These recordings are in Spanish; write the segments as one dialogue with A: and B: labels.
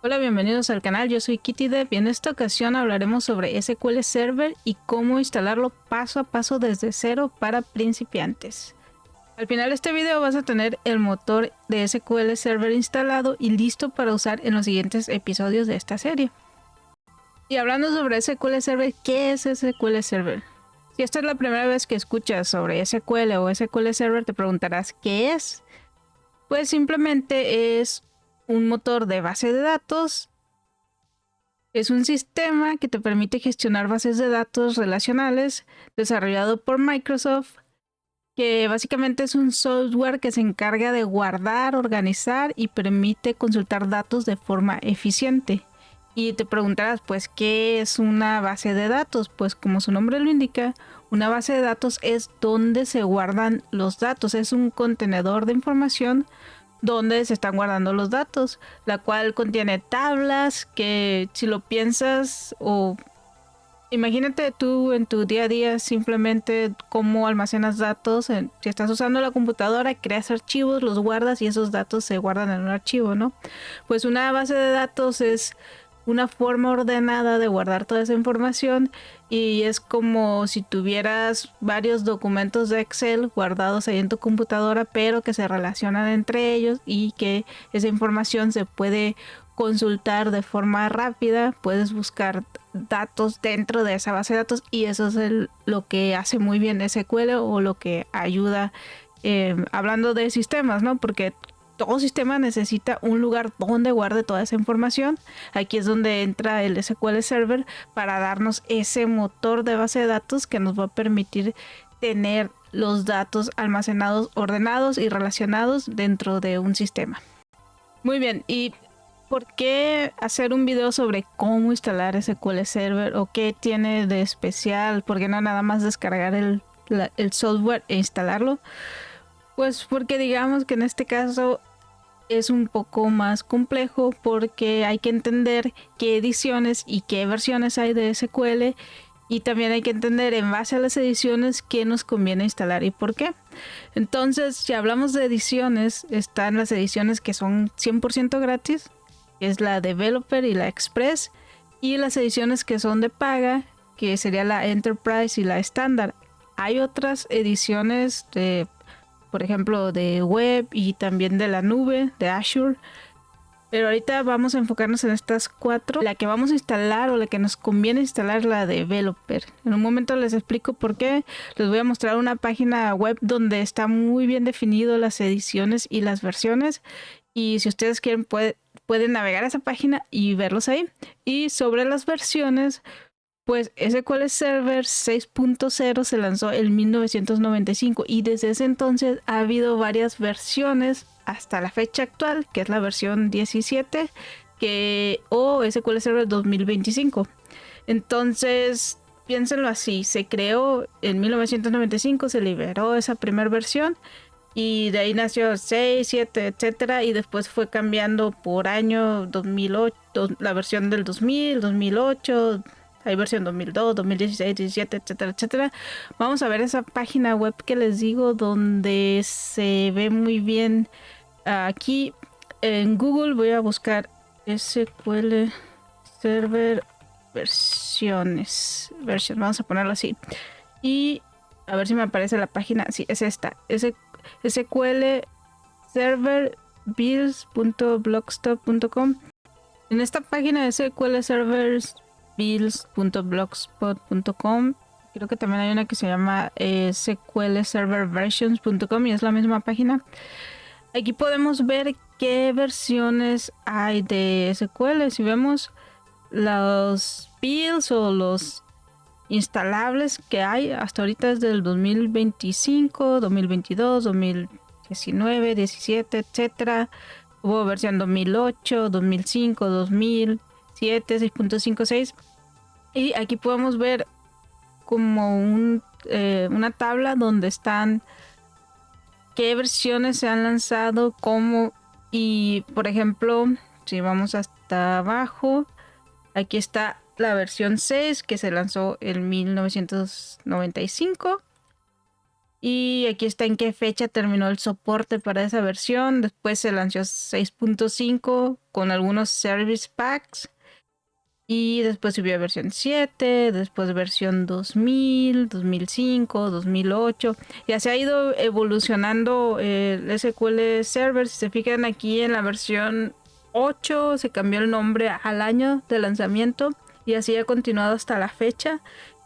A: Hola, bienvenidos al canal, yo soy KittyDev y en esta ocasión hablaremos sobre SQL Server y cómo instalarlo paso a paso desde cero para principiantes. Al final de este video vas a tener el motor de SQL Server instalado y listo para usar en los siguientes episodios de esta serie. Y hablando sobre SQL Server, ¿qué es SQL Server? Si esta es la primera vez que escuchas sobre SQL o SQL Server, te preguntarás ¿qué es? Pues simplemente es un motor de base de datos. Es un sistema que te permite gestionar bases de datos relacionales desarrollado por Microsoft, que básicamente es un software que se encarga de guardar, organizar y permite consultar datos de forma eficiente. Y te preguntarás, pues, ¿qué es una base de datos? Pues como su nombre lo indica, una base de datos es donde se guardan los datos, es un contenedor de información donde se están guardando los datos, la cual contiene tablas que si lo piensas o imagínate tú en tu día a día simplemente cómo almacenas datos, si estás usando la computadora, creas archivos, los guardas y esos datos se guardan en un archivo, ¿no? Pues una base de datos es una forma ordenada de guardar toda esa información y es como si tuvieras varios documentos de Excel guardados ahí en tu computadora, pero que se relacionan entre ellos y que esa información se puede consultar de forma rápida. Puedes buscar datos dentro de esa base de datos y eso es lo que hace muy bien SQL o lo que ayuda hablando de sistemas, ¿no? Porque todo sistema necesita un lugar donde guarde toda esa información. Aquí es donde entra el SQL Server para darnos ese motor de base de datos que nos va a permitir tener los datos almacenados, ordenados y relacionados dentro de un sistema. Muy bien, ¿y por qué hacer un video sobre cómo instalar SQL Server o qué tiene de especial? ¿Por qué no nada más descargar el software e instalarlo? Pues porque digamos que en este caso es un poco más complejo porque hay que entender qué ediciones y qué versiones hay de SQL y también hay que entender en base a las ediciones qué nos conviene instalar y por qué. Entonces, si hablamos de ediciones, están las ediciones que son 100% gratis, que es la Developer y la Express, y las ediciones que son de paga, que sería la Enterprise y la Standard. Hay otras ediciones de, por ejemplo, de web y también de la nube, de Azure. Pero ahorita vamos a enfocarnos en estas cuatro. La que vamos a instalar o la que nos conviene instalar es la Developer. En un momento les explico por qué. Les voy a mostrar una página web donde está muy bien definido las ediciones y las versiones. Y si ustedes quieren pueden navegar a esa página y verlos ahí. Y sobre las versiones, pues SQL Server 6.0 se lanzó en 1995 y desde ese entonces ha habido varias versiones hasta la fecha actual, que es la versión 17 o SQL Server 2025. Entonces, piénsenlo así, se creó en 1995, se liberó esa primera versión y de ahí nació 6, 7, etcétera, y después fue cambiando por año 2008, la versión del 2000, 2008, hay versión 2002, 2016, 17, etcétera, etcétera. Vamos a ver esa página web que les digo donde se ve muy bien. Aquí en Google voy a buscar SQL Server versiones. Vamos a ponerlo así. Y a ver si me aparece la página. Sí, es esta. SQL Server builds.blogspot.com. En esta página de SQL Servers builds.blogspot.com creo que también hay una que se llama SQL Server Versions.com y es la misma página. Aquí podemos ver qué versiones hay de SQL. Si vemos los builds o los instalables que hay hasta ahorita es del 2025, 2022, 2019, 17, etcétera. Hubo versión 2008, 2005, 2007, 6.56. Y aquí podemos ver como una tabla donde están qué versiones se han lanzado, cómo. Y por ejemplo, si vamos hasta abajo, aquí está la versión 6 que se lanzó en 1995. Y aquí está en qué fecha terminó el soporte para esa versión. Después se lanzó 6.5 con algunos service packs. Y después subió a versión 7, después versión 2000, 2005, 2008. Ya se ha ido evolucionando el SQL Server. Si se fijan aquí en la versión 8 se cambió el nombre al año de lanzamiento y así ha continuado hasta la fecha.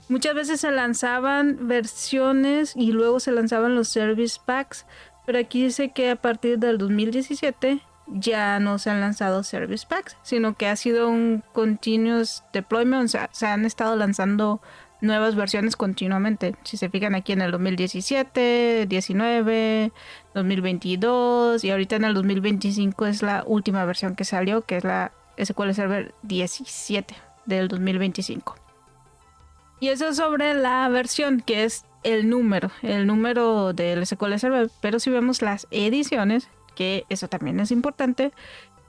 A: Muchas veces se lanzaban versiones y luego se lanzaban los service packs, pero aquí dice que a partir del 2017 ya no se han lanzado service packs, sino que ha sido un continuous deployment, o sea, se han estado lanzando nuevas versiones continuamente. Si se fijan aquí en el 2017, 19, 2022 y ahorita en el 2025 es la última versión que salió, que es la SQL Server 17 del 2025. Y eso es sobre la versión, que es el número del SQL Server. Pero si vemos las ediciones, que eso también es importante,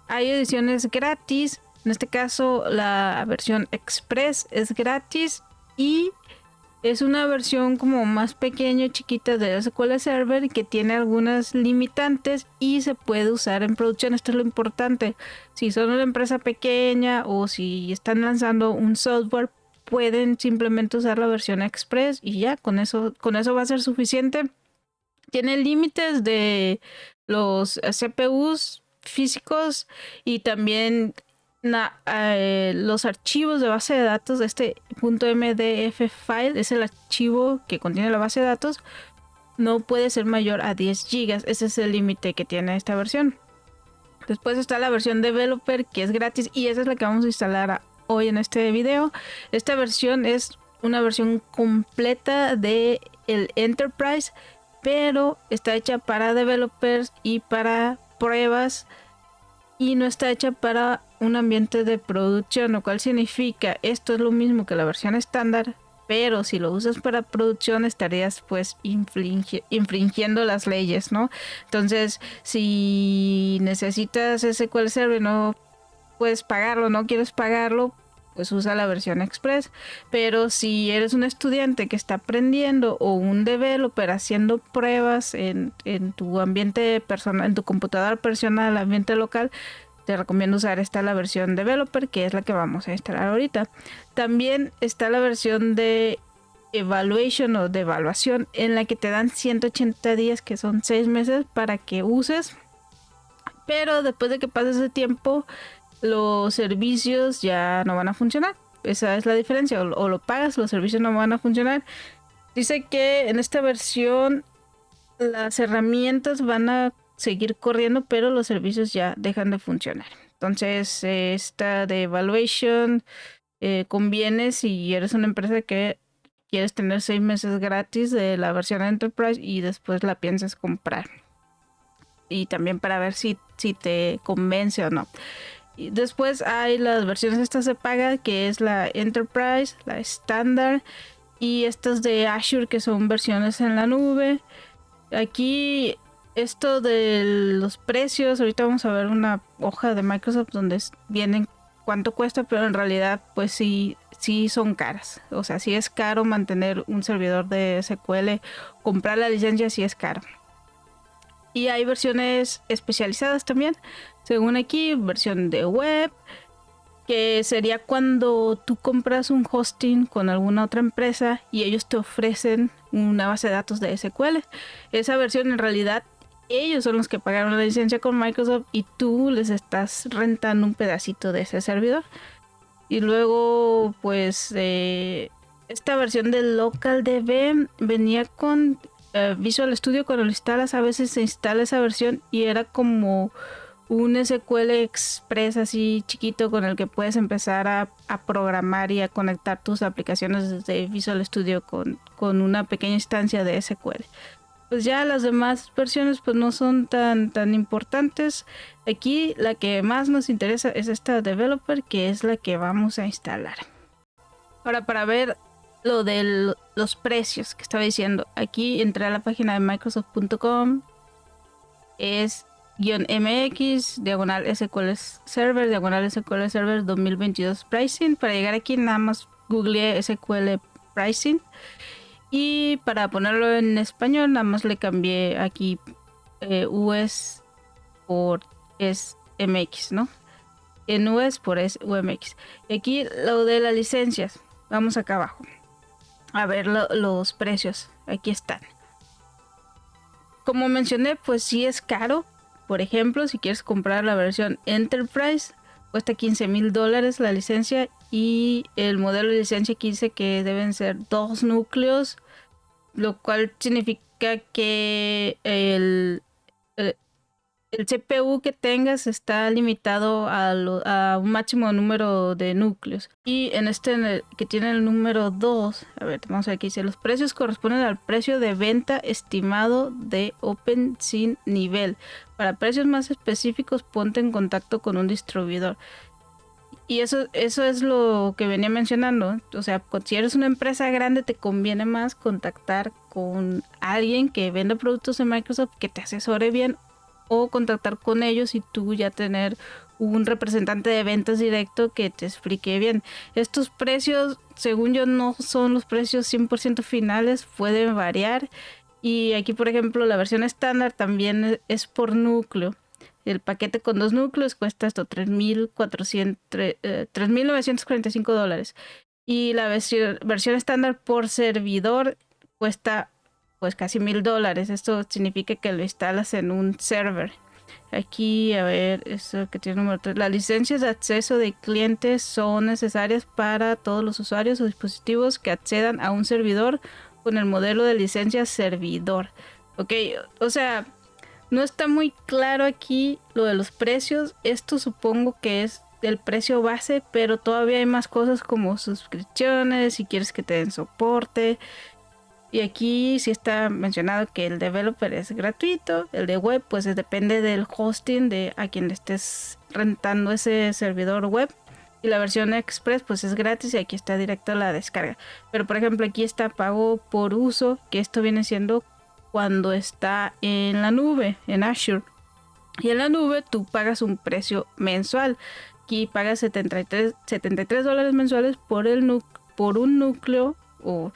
A: hay ediciones gratis. En este caso la versión Express es gratis y es una versión como más pequeña, chiquita de SQL Server que tiene algunas limitantes y se puede usar en producción. Esto es lo importante. Si son una empresa pequeña o si están lanzando un software, pueden simplemente usar la versión Express y ya, con eso va a ser suficiente. Tiene límites de los CPUs físicos y también los archivos de base de datos. Este .mdf file es el archivo que contiene la base de datos. No puede ser mayor a 10 GB. Ese es el límite que tiene esta versión. Después está la versión developer, que es gratis, y esa es la que vamos a instalar hoy en este video. Esta versión es una versión completa de el Enterprise, pero está hecha para developers y para pruebas y no está hecha para un ambiente de producción, lo cual significa esto es lo mismo que la versión estándar, pero si lo usas para producción estarías pues infringiendo las leyes, ¿no? Entonces, si necesitas SQL Server y no puedes pagarlo, no quieres pagarlo, pues usa la versión Express. Pero si eres un estudiante que está aprendiendo o un developer haciendo pruebas en tu ambiente personal, en tu computadora personal, ambiente local, te recomiendo usar la versión developer, que es la que vamos a instalar ahorita. También está la versión de evaluation o de evaluación, en la que te dan 180 días, que son 6 meses para que uses. Pero después de que pase ese tiempo, los servicios ya no van a funcionar. Esa es la diferencia. O lo pagas, los servicios no van a funcionar. Dice que en esta versión las herramientas van a seguir corriendo, pero los servicios ya dejan de funcionar. Entonces, esta de evaluation conviene si eres una empresa que quieres tener 6 meses gratis de la versión Enterprise y después la piensas comprar. Y también para ver si te convence o no. Y después hay las versiones estas de paga, que es la Enterprise, la Standard y estas de Azure, que son versiones en la nube. Aquí esto de los precios, ahorita vamos a ver una hoja de Microsoft donde vienen cuánto cuesta, pero en realidad pues sí son caras. O sea, sí es caro mantener un servidor de SQL, comprar la licencia sí es caro. Y hay versiones especializadas también. Según aquí, versión de web, que sería cuando tú compras un hosting con alguna otra empresa y ellos te ofrecen una base de datos de SQL. Esa versión en realidad ellos son los que pagaron la licencia con Microsoft y tú les estás rentando un pedacito de ese servidor. Y luego pues esta versión de LocalDB venía con Visual Studio. Cuando lo instalas, a veces se instala esa versión y era como un SQL Express así chiquito con el que puedes empezar a programar y a conectar tus aplicaciones desde Visual Studio con una pequeña instancia de SQL. Pues ya las demás versiones pues no son tan importantes. Aquí la que más nos interesa es esta developer, que es la que vamos a instalar. Ahora, para ver lo de los precios que estaba diciendo, aquí entré a la página de Microsoft.com, es -mx /SQL Server /SQL Server 2022 pricing. Para llegar aquí nada más googleé SQL pricing Y para ponerlo en español, nada más le cambié aquí US por SMX, ¿no? En US por UMX. Y aquí lo de las licencias. Vamos acá abajo. A ver los precios. Aquí están. Como mencioné, pues sí es caro. Por ejemplo, si quieres comprar la versión Enterprise, cuesta $15,000 la licencia. Y el modelo de licencia aquí dice que deben ser 2 núcleos, lo cual significa que el CPU que tengas está limitado a un máximo número de núcleos. Y en este que tiene el número 2, a ver, vamos a ver aquí dice, los precios corresponden al precio de venta estimado de Open sin nivel. Para precios más específicos, ponte en contacto con un distribuidor. Y eso es lo que venía mencionando. O sea, si eres una empresa grande, te conviene más contactar con alguien que venda productos de Microsoft, que te asesore bien, o contactar con ellos y tú ya tener un representante de ventas directo que te explique bien. Estos precios, según yo, no son los precios 100% finales, pueden variar. Y aquí, por ejemplo, la versión estándar también es por núcleo. El paquete con 2 núcleos cuesta esto $3,945. Y la versión estándar por servidor cuesta pues casi $1,000. Esto significa que lo instalas en un server. Aquí, a ver, eso que tiene número 3. Las licencias de acceso de clientes son necesarias para todos los usuarios o dispositivos que accedan a un servidor con el modelo de licencia servidor. Ok, o sea, no está muy claro aquí lo de los precios. Esto supongo que es el precio base, pero todavía hay más cosas como suscripciones, si quieres que te den soporte. Y aquí sí está mencionado que el developer es gratuito, el de web pues depende del hosting de a quien le estés rentando ese servidor web. Y la versión express pues es gratis y aquí está directa la descarga. Pero por ejemplo aquí está pago por uso, que esto viene siendo cuando está en la nube, en Azure. Y en la nube tú pagas un precio mensual. Aquí pagas $73 mensuales por un núcleo, o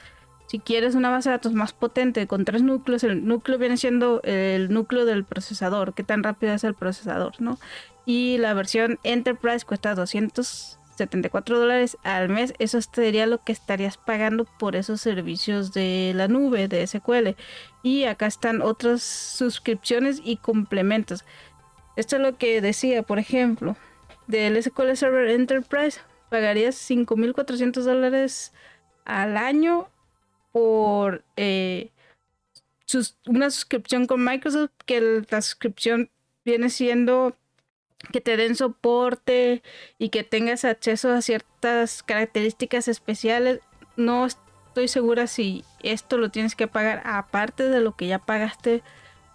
A: si quieres una base de datos más potente con 3 núcleos, el núcleo viene siendo el núcleo del procesador, qué tan rápido es el procesador, ¿no? Y la versión Enterprise cuesta $274 al mes. Eso sería lo que estarías pagando por esos servicios de la nube de SQL. Y acá están otras suscripciones y complementos. Esto es lo que decía, por ejemplo, del SQL Server Enterprise pagarías $5,400 al año por una suscripción con Microsoft, que la suscripción viene siendo que te den soporte y que tengas acceso a ciertas características especiales. No estoy segura si esto lo tienes que pagar aparte de lo que ya pagaste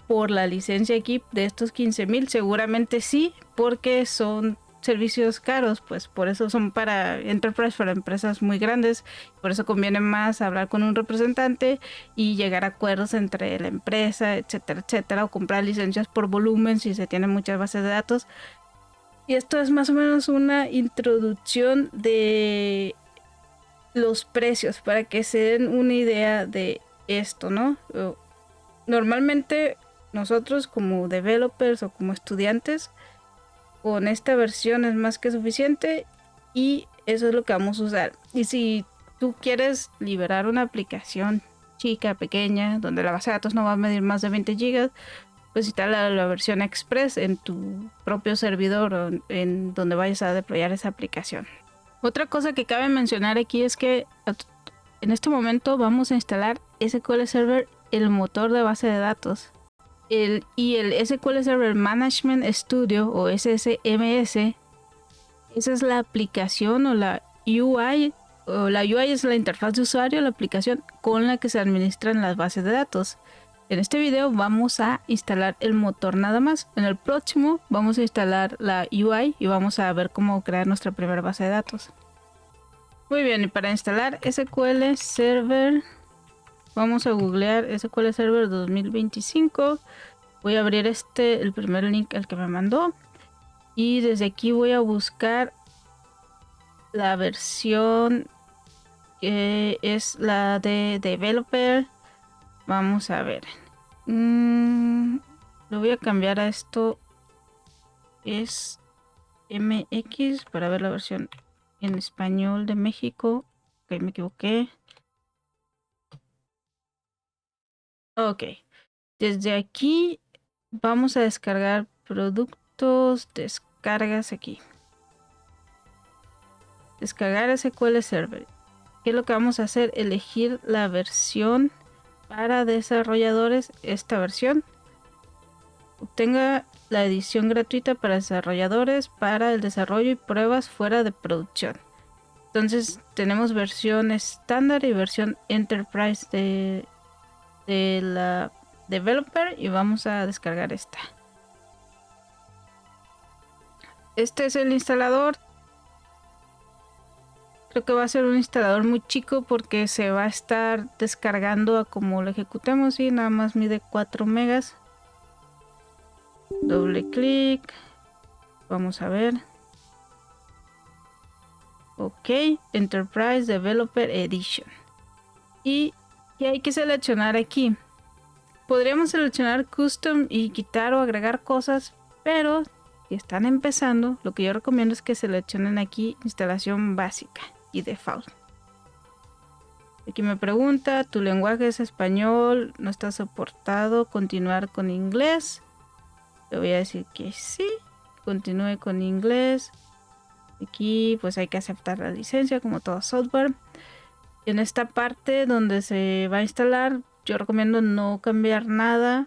A: por la licencia aquí de estos 15,000. Seguramente sí, porque son servicios caros, pues por eso son para Enterprise, para empresas muy grandes. Por eso conviene más hablar con un representante y llegar a acuerdos entre la empresa, etcétera, etcétera, o comprar licencias por volumen si se tienen muchas bases de datos. Y esto es más o menos una introducción de los precios para que se den una idea de esto, ¿no? Normalmente nosotros como developers o como estudiantes, con esta versión es más que suficiente y eso es lo que vamos a usar. Y si tú quieres liberar una aplicación chica, pequeña, donde la base de datos no va a medir más de 20 GB, pues instala la versión Express en tu propio servidor o en donde vayas a deployar esa aplicación. Otra cosa que cabe mencionar aquí es que en este momento vamos a instalar SQL Server, el motor de base de datos. Y el SQL Server Management Studio o SSMS, esa es la aplicación o la UI. O la UI es la interfaz de usuario, la aplicación con la que se administran las bases de datos. En este video vamos a instalar el motor nada más. En el próximo vamos a instalar la UI y vamos a ver cómo crear nuestra primera base de datos. Muy bien, y para instalar SQL Server, vamos a googlear SQL Server 2025. Voy a abrir el primer link al que me mandó. Y desde aquí voy a buscar la versión que es la de developer. Vamos a ver. Lo voy a cambiar a esto. Es MX para ver la versión en español de México. Ok, me equivoqué. Ok. Desde aquí vamos a descargar productos, descargas aquí. Descargar SQL Server. ¿Qué es lo que vamos a hacer? Elegir la versión para desarrolladores, esta versión. Obtenga la edición gratuita para desarrolladores para el desarrollo y pruebas fuera de producción. Entonces tenemos versión estándar y versión enterprise de la developer y vamos a descargar esta. Este es el instalador. Creo que va a ser un instalador muy chico porque se va a estar descargando a como lo ejecutemos y nada más mide 4 megas. Doble clic. Vamos a ver. Ok, Enterprise Developer Edition. Y hay que seleccionar aquí. Podríamos seleccionar Custom y quitar o agregar cosas, pero si están empezando, lo que yo recomiendo es que seleccionen aquí instalación básica y default. Aquí me pregunta, tu lenguaje es español, no está soportado, continuar con inglés. Le voy a decir que sí, continúe con inglés. Aquí pues hay que aceptar la licencia como todo software. En esta parte donde se va a instalar, yo recomiendo no cambiar nada.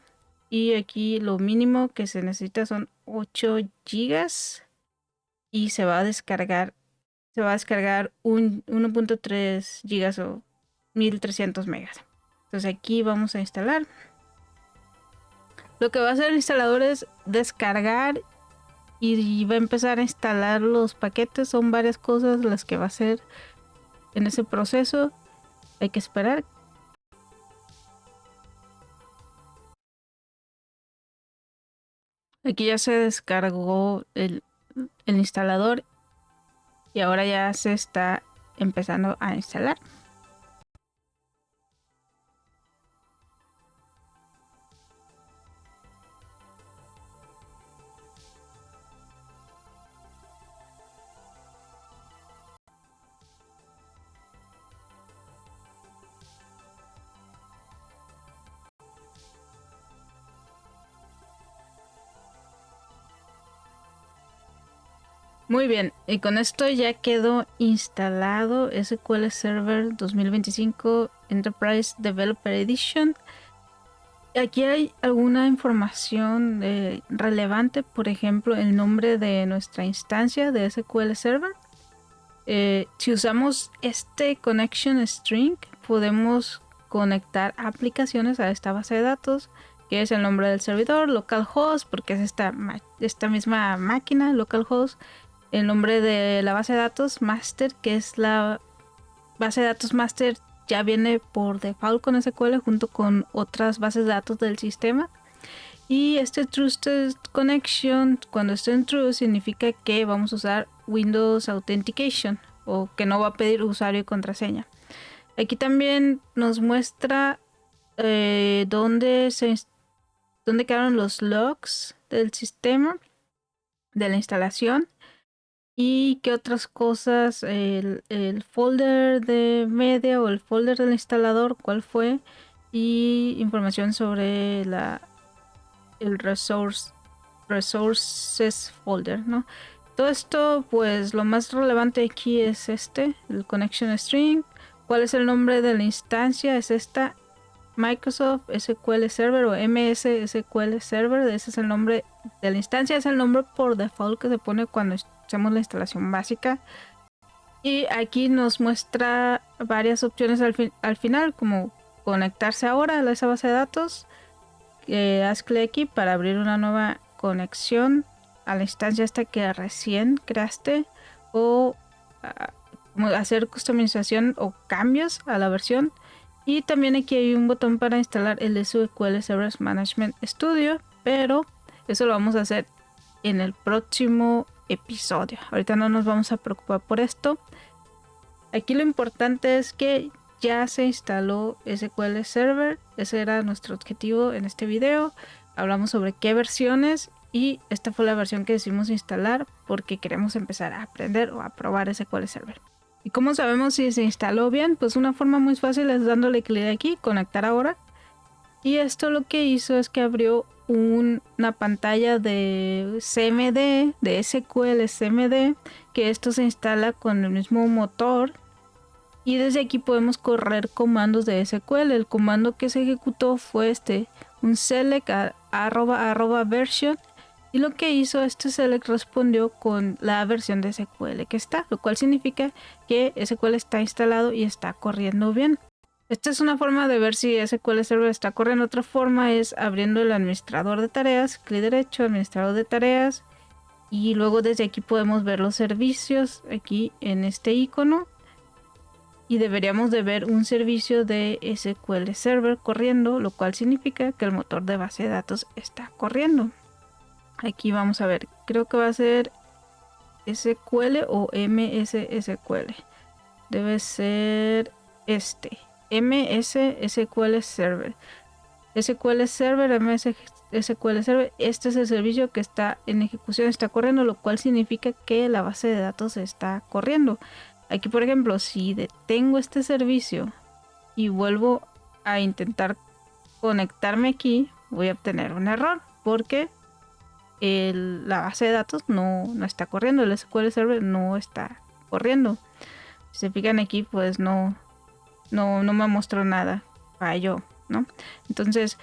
A: Y aquí lo mínimo que se necesita son 8 gigas. Y se va a descargar 1.3 gigas o 1300 megas. Entonces aquí vamos a instalar. Lo que va a hacer el instalador es descargar y va a empezar a instalar los paquetes. Son varias cosas las que va a hacer en ese proceso. Hay que esperar. Aquí ya se descargó el instalador y ahora ya se está empezando a instalar. Muy bien, y con esto ya quedó instalado SQL Server 2025 Enterprise Developer Edition. Aquí hay alguna información relevante, por ejemplo, el nombre de nuestra instancia de SQL Server. Si usamos este connection string, podemos conectar aplicaciones a esta base de datos, que es el nombre del servidor, localhost, porque es esta misma máquina, localhost. El nombre de la base de datos master, que es la base de datos master, ya viene por default con SQL junto con otras bases de datos del sistema. Y este Trusted Connection, cuando esté en true, significa que vamos a usar Windows Authentication o que no va a pedir usuario y contraseña. Aquí también nos muestra dónde quedaron los logs del sistema, de la instalación. Y qué otras cosas, el folder de media o el folder del instalador, cuál fue, y información sobre el resources folder, ¿no? Todo esto, pues lo más relevante aquí es el connection string. ¿Cuál es el nombre de la instancia? Es esta Microsoft SQL Server o MS SQL Server. Ese es el nombre de la instancia, es el nombre por default que se pone cuando hacemos la instalación básica. Y aquí nos muestra varias opciones al final, como conectarse ahora a esa base de datos. Haz clic aquí para abrir una nueva conexión a la instancia esta que recién creaste, o hacer customización o cambios a la versión. Y también aquí hay un botón para instalar el SQL Server Management Studio, pero eso lo vamos a hacer en el próximo episodio. Ahorita no nos vamos a preocupar por esto. Aquí lo importante es que ya se instaló SQL Server. Ese era nuestro objetivo en este video. Hablamos sobre qué versiones y esta fue la versión que decidimos instalar porque queremos empezar a aprender o a probar SQL Server. ¿Y cómo sabemos si se instaló bien? Pues una forma muy fácil es dándole clic aquí, conectar ahora. Y esto lo que hizo es que abrió una pantalla de CMD, de SQL CMD, que esto se instala con el mismo motor. Y desde aquí podemos correr comandos de SQL. El comando que se ejecutó fue un select @version. Y lo que hizo este select respondió con la versión de SQL que está, lo cual significa que SQL está instalado y está corriendo bien. Esta es una forma de ver si SQL Server está corriendo. Otra forma es abriendo el administrador de tareas, clic derecho, administrador de tareas, y luego desde aquí podemos ver los servicios aquí en este icono. Y deberíamos de ver un servicio de SQL Server corriendo, lo cual significa que el motor de base de datos está corriendo. Aquí vamos a ver, creo que va a ser SQL o MS-SQL. Debe ser MS SQL Server. SQL Server, MS SQL Server. Este es el servicio que está en ejecución, está corriendo, lo cual significa que la base de datos está corriendo. Aquí, por ejemplo, si detengo este servicio y vuelvo a intentar conectarme aquí, voy a obtener un error porque la base de datos no está corriendo, el SQL Server no está corriendo. Si se fijan aquí, pues no me mostró nada, falló, ¿no? Entonces,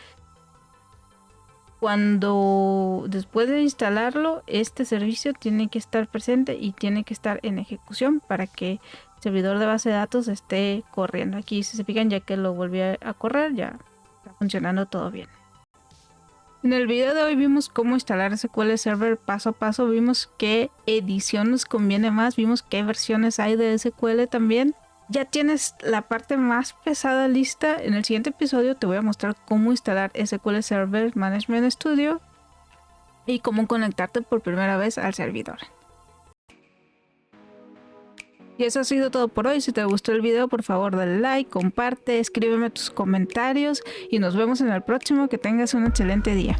A: cuando después de instalarlo, este servicio tiene que estar presente y tiene que estar en ejecución para que el servidor de base de datos esté corriendo. Aquí, si se fijan, ya que lo volví a correr, ya está funcionando todo bien. En el video de hoy vimos cómo instalar SQL Server paso a paso, vimos qué edición nos conviene más, vimos qué versiones hay de SQL también. Ya tienes la parte más pesada lista. En el siguiente episodio te voy a mostrar cómo instalar SQL Server Management Studio y cómo conectarte por primera vez al servidor. Y eso ha sido todo por hoy. Si te gustó el video, por favor dale like, comparte, escríbeme tus comentarios y nos vemos en el próximo. Que tengas un excelente día.